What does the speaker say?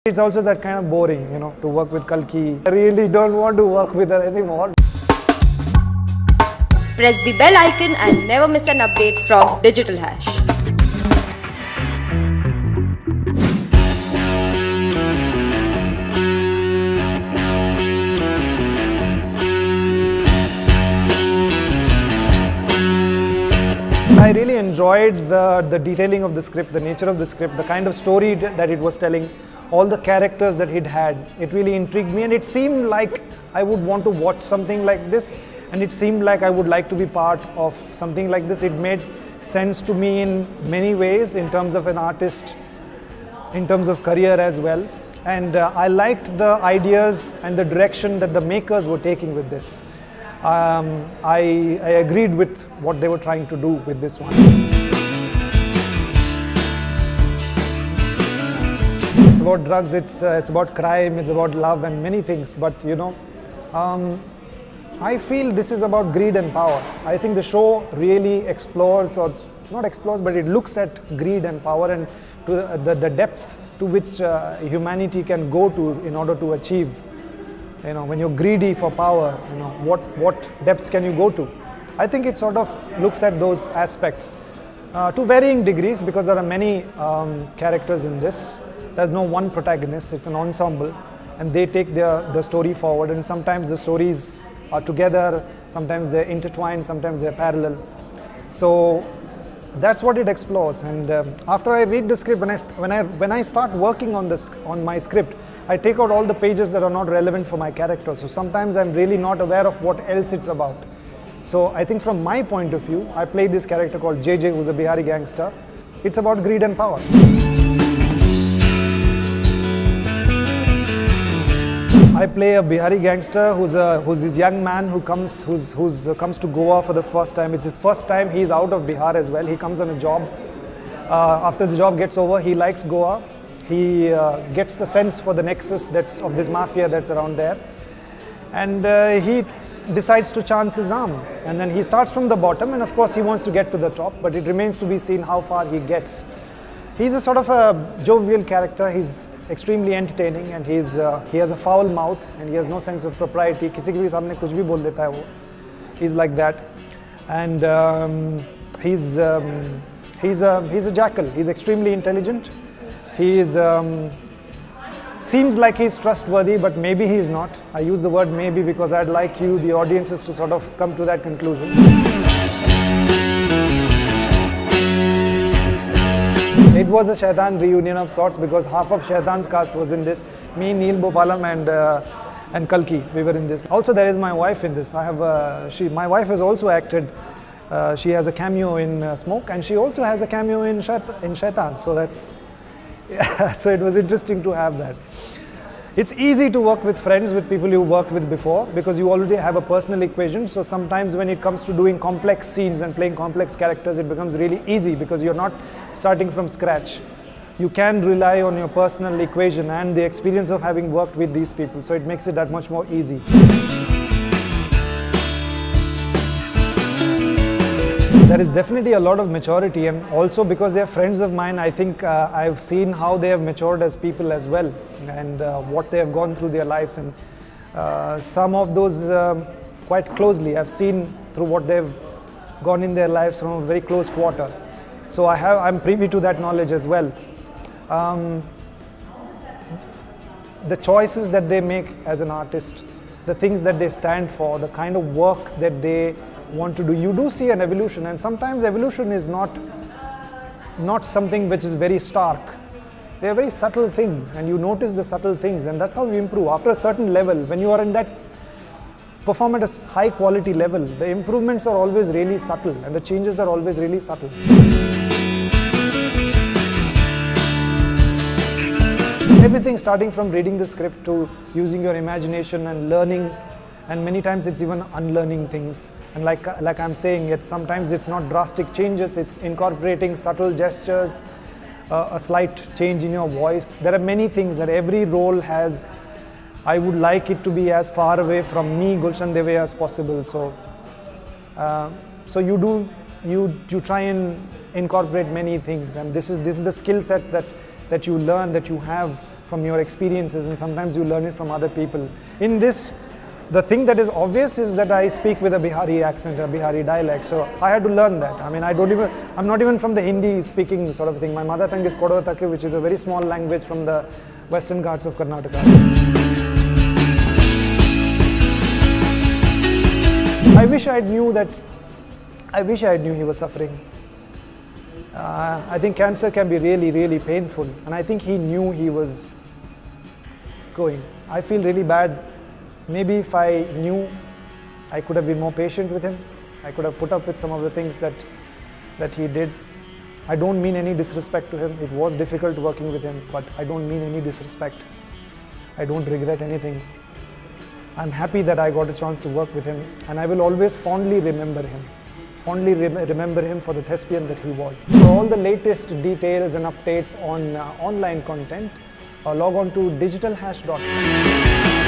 It's also that kind of boring, to work with Kalki. I really don't want to work with her anymore. Press the bell icon and never miss an update from Digital Hash. I really enjoyed the detailing of the script, the nature of the script, the kind of story that it was telling, all the characters that it had. It really intrigued me, and it seemed like I would want to watch something like this, and it seemed like I would like to be part of something like this. It made sense to me in many ways, in terms of an artist, in terms of career as well. And I liked the ideas and the direction that the makers were taking with this. I agreed with what they were trying to do with this one. It's about drugs, it's about crime, it's about love and many things, but I feel this is about greed and power. I think the show really explores, or not explores, but it looks at greed and power and to the depths to which humanity can go to in order to achieve. When you're greedy for power, what depths can you go to? I think it sort of looks at those aspects to varying degrees, because there are many characters in this. There's no one protagonist, it's an ensemble, and they take the story forward, and sometimes the stories are together, sometimes they're intertwined, sometimes they're parallel. So that's what it explores. And after I read the script, when I start working on my script, I take out all the pages that are not relevant for my character. So sometimes I'm really not aware of what else it's about. So I think from my point of view, I play this character called JJ, who's a Bihari gangster. It's about greed and power. I play a Bihari gangster who's this young man who comes to Goa for the first time. It's his first time. He's out of Bihar as well. He comes on a job. After the job gets over, he likes Goa. He gets the sense for the nexus of this mafia that's around there, and he decides to chance his arm. And then he starts from the bottom, and of course he wants to get to the top, but it remains to be seen how far he gets. He's a sort of a jovial character. He's extremely entertaining, and he has a foul mouth, and he has no sense of propriety. Kisi ke bhi samne kuch bhi bol deta hai wo. He's like that, and he's a jackal. He's extremely intelligent. He seems like he's trustworthy, but maybe he's not. I use the word maybe because I'd like you, the audiences, to sort of come to that conclusion. It was a Shaitan reunion of sorts, because half of Shaitan's cast was in this. Me, Neil, Bhoopalam and Kalki, we were in this. Also, there is my wife in this. My wife has also acted. She has a cameo in Smoke, and she also has a cameo in Shaitan. So that's... Yeah, so it was interesting to have that. It's easy to work with friends, with people you worked with before, because you already have a personal equation. So sometimes when it comes to doing complex scenes and playing complex characters, it becomes really easy because you're not starting from scratch. You can rely on your personal equation and the experience of having worked with these people. So it makes it that much more easy. There is definitely a lot of maturity, and also because they are friends of mine, I think I've seen how they have matured as people as well, and what they have gone through their lives, and some of those quite closely. I've seen through what they've gone in their lives from a very close quarter. So I'm privy to that knowledge as well. The choices that they make as an artist, the things that they stand for, the kind of work that they want to do, you do see an evolution, and sometimes evolution is not something which is very stark. They are very subtle things, and you notice the subtle things, and that's how you improve. After a certain level, when you are in that, perform at a high quality level, the improvements are always really subtle, and the changes are always really subtle. Everything starting from reading the script to using your imagination and learning, and many times it's even unlearning things. And like I'm saying, sometimes it's not drastic changes, it's incorporating subtle gestures, a slight change in your voice. There are many things that every role has. I would like it to be as far away from me, Gulshan Devaiha, as possible. So you try and incorporate many things, and this is the skill set that you learn, that you have from your experiences, and sometimes you learn it from other people. In this, the thing that is obvious is that I speak with a Bihari accent, a Bihari dialect, so I had to learn that. I mean, I'm not even from the Hindi speaking sort of thing. My mother tongue is Kodavatake, which is a very small language from the western Ghats of Karnataka. I wish I knew he was suffering. I think cancer can be really, really painful, and I think he knew he was going. I feel really bad. Maybe if I knew, I could have been more patient with him. I could have put up with some of the things that he did. I don't mean any disrespect to him. It was difficult working with him, but I don't mean any disrespect. I don't regret anything. I'm happy that I got a chance to work with him, and I will always fondly remember him. Remember him for the thespian that he was. For all the latest details and updates on online content, log on to digitalhash.com.